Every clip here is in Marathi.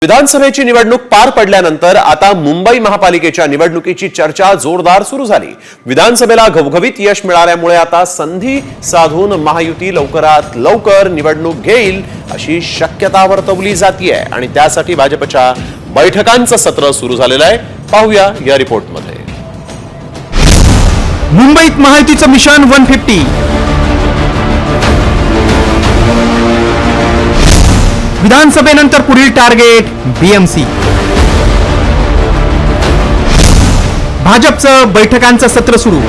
विधानसभेची निवडणूक पार पडल्यानंतर आता मुंबई महापालिकेच्या निवडणुकीची चर्चा जोरदार सुरू झाली। विधानसभेला घवघवीत यश मिळाल्यामुळे आता संधी साधून महायुती लवकरात लवकर निवडणूक घेईल अशी शक्यता वर्तवली जाते आणि त्यासाठी भाजपच्या बैठकांचं सत्र सुरू झालेलं आहे। पाहूया या रिपोर्टमध्ये। मुंबईत महायुतीचं मिशन 150, विधानसभेनंतर पुढील टार्गेट बीएमसी। भाजपचं बैठकांचं सत्र सुरू।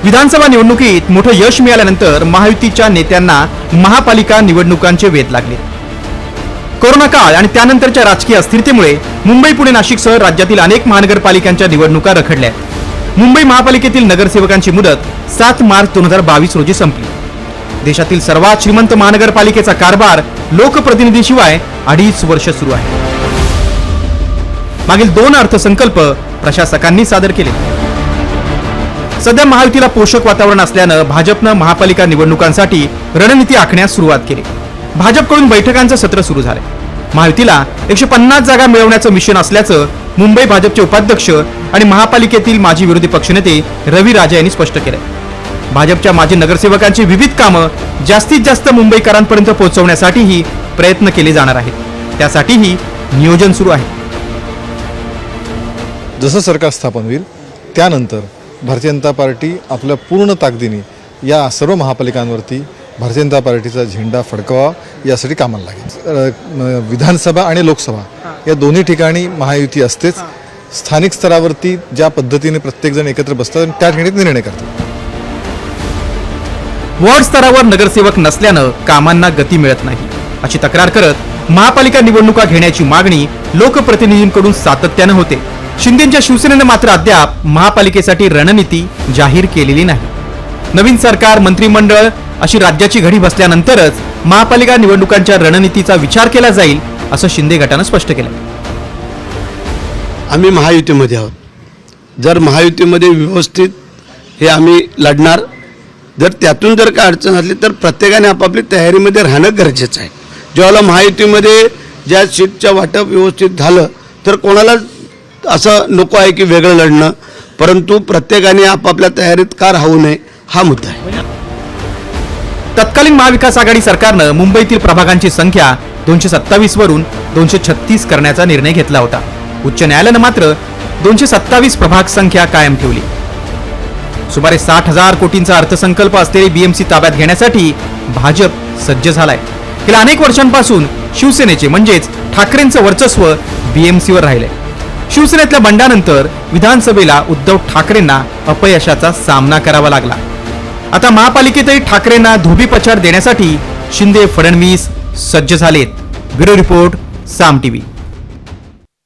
विधानसभा निवडणुकीत मोठं यश मिळाल्यानंतर महायुतीच्या नेत्यांना महापालिका निवडणुकांचे वेध लागले। कोरोना काळ आणि त्यानंतरच्या राजकीय अस्थिरतेमुळे मुंबई, पुणे, नाशिकसह राज्यातील अनेक महानगरपालिकांच्या निवडणुका रखडल्या। मुंबई महापालिकेतील नगरसेवकांची मुदत 7 मार्च 2022 रोजी संपली। देशातील सर्वात श्रीमंत महानगरपालिकेचा कारभार लोकप्रतिनिधीशिवाय 2.5 वर्ष सुरू आहे। मागील 2 अर्थसंकल्प प्रशासकांनी सादर केले। सध्या महायुतीला पोषक वातावरण असल्यानं भाजपनं महापालिका निवडणुकांसाठी रणनीती आखण्यास सुरुवात केली। भाजपकडून बैठकांचं सत्र सुरू झाले। महायुतीला 150 जागा मिळवण्याचं मिशन असल्याचं मुंबई भाजपचे उपाध्यक्ष आणि महापालिकेतील माजी विरोधी पक्षनेते रवी राजा यांनी स्पष्ट केलं। भाजपच्या माजी नगरसेवकांची विविध कामं जास्तीत जास्त मुंबईकरांपर्यंत पोहोचवण्यासाठीही प्रयत्न केले जाणार आहेत। त्यासाठीही नियोजन सुरू आहे। जसं सरकार स्थापन होईल त्यानंतर भारतीय जनता पार्टी आपल्या पूर्ण ताकदीने या सर्व महापालिकांवरती भारतीय जनता पार्टीचा झेंडा फडकवा यासाठी कामाला लागेल। विधानसभा आणि लोकसभा या दोन्ही ठिकाणी महायुती असतेच। स्थानिक स्तरावरती ज्या पद्धतीने प्रत्येकजण एकत्र बसतात आणि त्या ठिकाणी निर्णय करतात। वॉर्ड स्तरावर नगरसेवक नसल्यानं कामांना गती मिळत नाही अशी तक्रार करत महापालिका निवडणुका घेण्याची मागणी लोकप्रतिनिधींकडून सातत्यानं होते। शिंदेच्या शिवसेनेनं मात्र अद्याप महापालिकेसाठी रणनीती जाहीर केलेली नाही। नवीन सरकार, मंत्रिमंडळ अशी राज्याची घडी बसल्यानंतरच महापालिका निवडणुकांच्या रणनीतीचा विचार केला जाईल असं शिंदे गटानं स्पष्ट केलं। आम्ही महायुतीमध्ये आहोत। जर महायुतीमध्ये व्यवस्थित हे आम्ही लढणार, जर त्यातून जर काय अडचण असली तर प्रत्येकाने आपापली तयारीमध्ये राहणं गरजेचं आहे। जेव्हा महायुतीमध्ये ज्या सीटच्या वाटप व्यवस्थित झालं तर कोणाला असं नको आहे की वेगळं लढणं, परंतु प्रत्येकाने आपापल्या तयारीत का राहू नये हा मुद्दा आहे। तत्कालीन महाविकास आघाडी सरकारनं मुंबईतील प्रभागांची संख्या 227 वरून 236 करण्याचा निर्णय घेतला होता। उच्च न्यायालयानं मात्र 227 प्रभाग संख्या कायम ठेवली। सुमारे 60,000 कोटींचा अर्थसंकल्प असलेली बीएमसी ताब्यात घेण्यासाठी भाजप सज्ज झालाय। गेल्या अनेक वर्षांपासून शिवसेनेचे म्हणजेच ठाकरेंचं वर्चस्व बीएमसीवर राहिलंय। शिवसेनेतल्या बंडानंतर विधानसभेला उद्धव ठाकरेंना अपयशाचा सामना करावा लागला। आता महापालिकेतही ठाकरेंना धोबीपछाड देण्यासाठी शिंदे फडणवीस सज्ज झालेत। ब्युरो रिपोर्ट, साम टीव्ही।